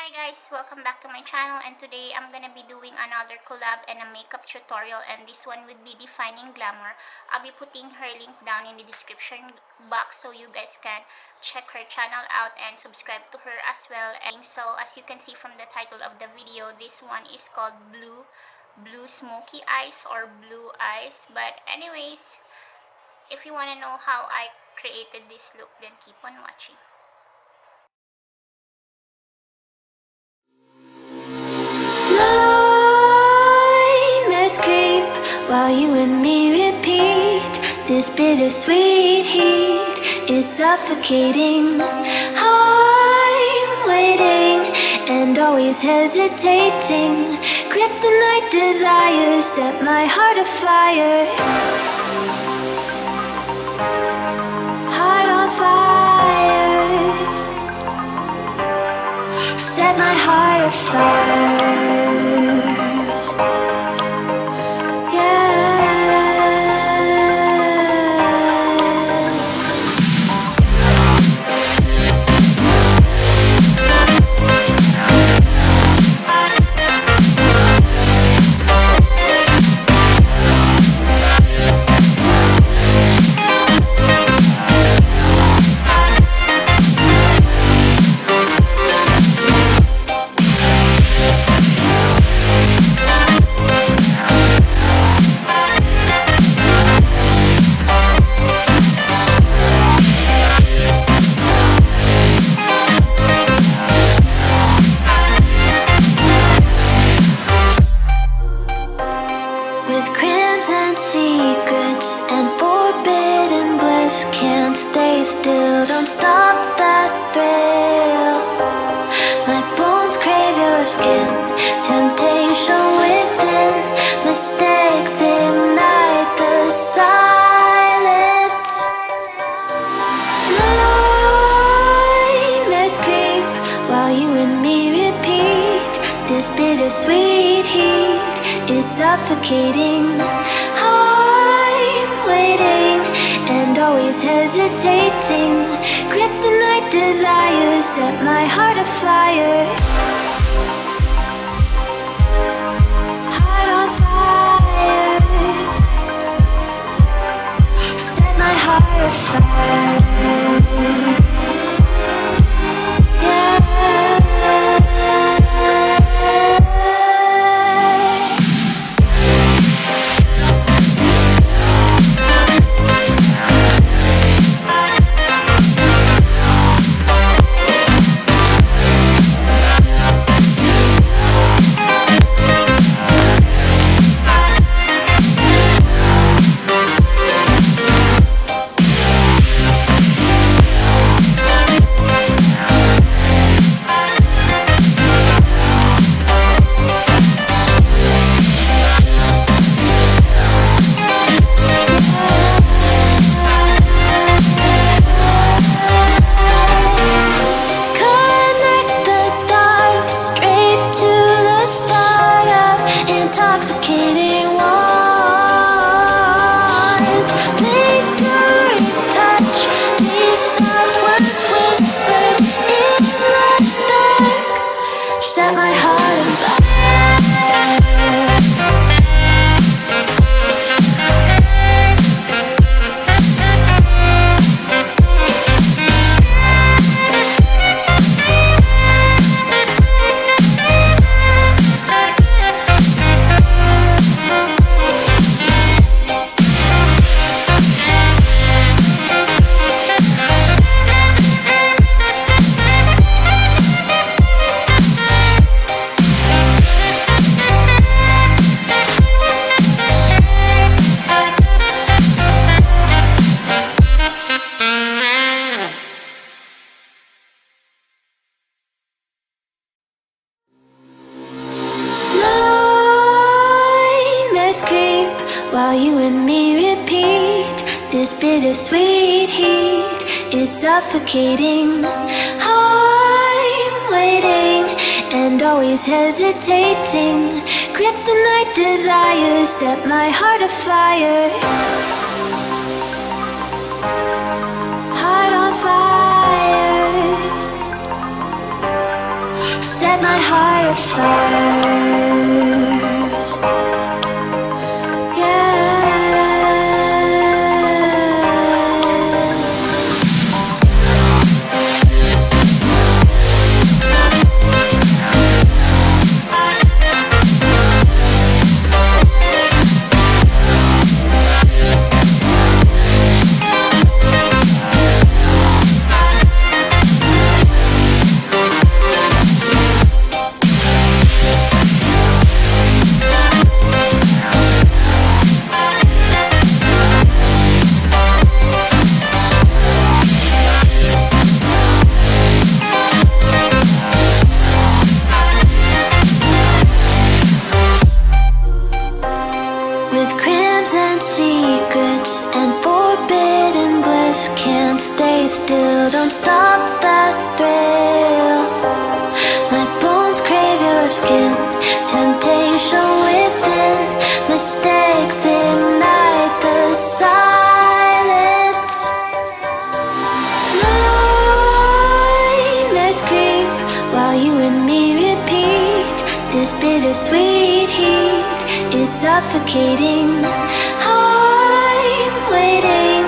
Hi guys, welcome back to my channel, and today I'm gonna be doing another collab and a makeup tutorial, and this one would be Defining Glamour. I'll be putting her link down in the description box so you guys can check her channel out and subscribe to her as well. And so as you can see from the title of the video, this one is called Blue Smoky Eyes or Blue Eyes. But anyways, if you wanna know how I created this look, then keep on watching. Nightmares creep while you and me repeat. This bittersweet heat is suffocating. I'm waiting and always hesitating. Kryptonite desires set my heart afire. Heart on fire. Set my heart afire. With crimson secrets and forbidden bliss, can't stay still, don't stop that thrill. My bones crave your skin, temptation within, mistakes ignite the silence. Nightmares creep while you and me repeat. This bittersweet heat is suffocating. I'm waiting and always hesitating. Kryptonite desires set my heart afire. Heart on fire. Set my heart afire. Set my heart on fire. Nightmares creep while you and me repeat. This bittersweet heat is suffocating. I'm waiting and always hesitating. Kryptonite desires set my heart afire. Heart on fire. Set set my heart afire. With crimson secrets and forbidden bliss, can't stay still, don't stop that thrill. My bones crave your skin, temptation within, mistakes ignite the silence. Nightmares creep while you and me repeat. This bittersweet heat is suffocating. I'm waiting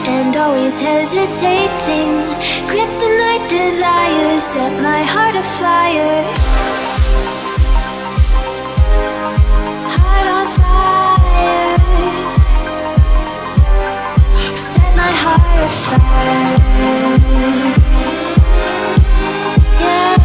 and always hesitating. Kryptonite desires set my heart afire. Heart on fire. Set my heart afire. Yeah.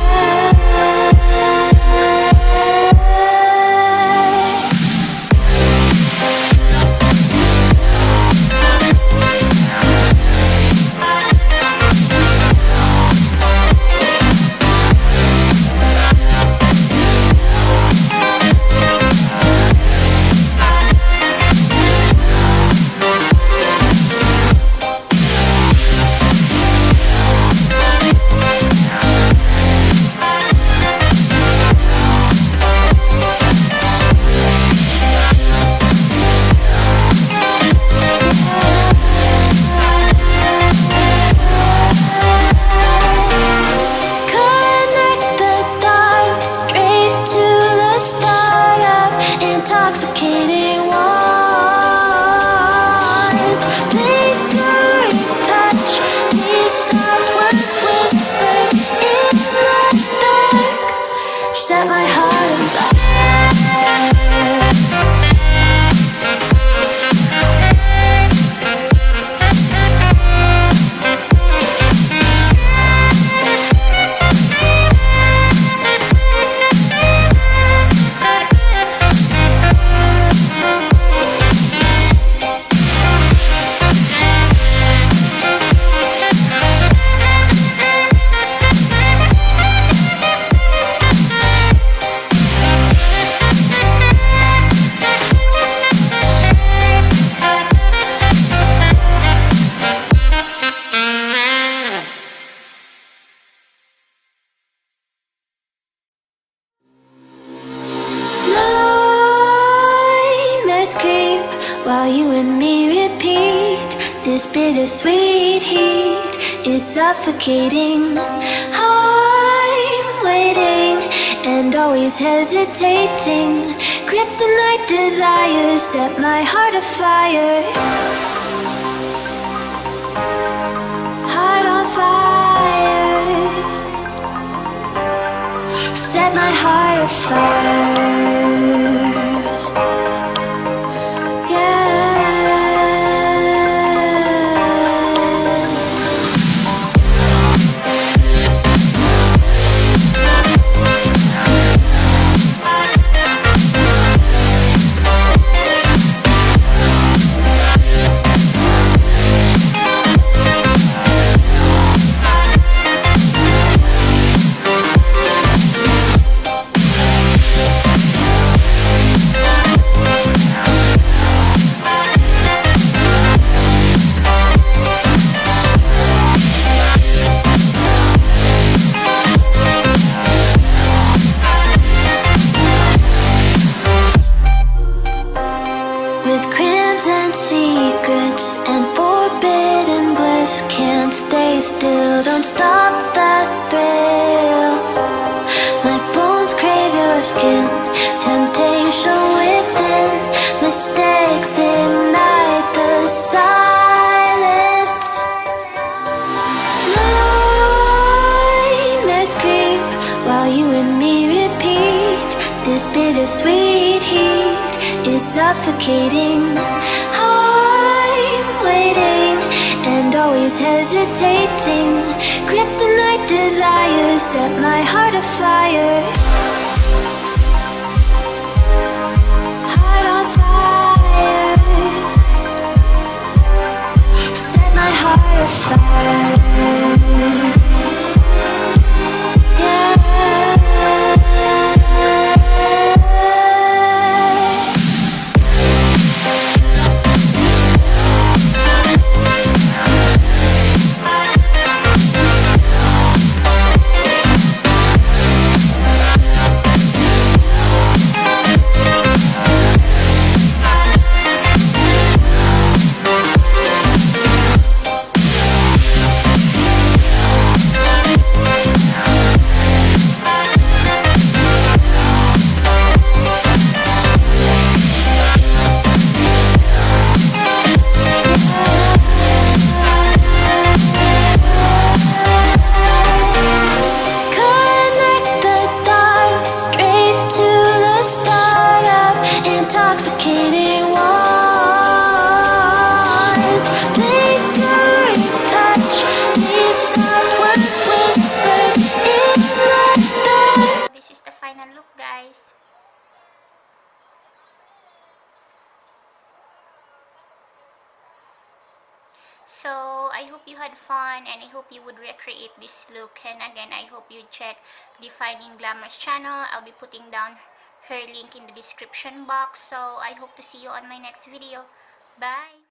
While you and me repeat, this bittersweet heat is suffocating. I'm waiting and always hesitating. Kryptonite desires set my heart afire. Heart on fire. Set my heart afire. skin. Temptation within, mistakes ignite the silence. Nightmares creep while you and me repeat. This bittersweet heat is suffocating. I'm waiting and always hesitating. Kryptonite desires set my heart afire. Heart on fire. Set my heart afire. Yeah. This is the final look, guys. So I hope you had fun and I hope you would recreate this look. And again, I hope you check Defining Glamour's channel. I'll be putting down her link in the description box. So I hope to see you on my next video. Bye!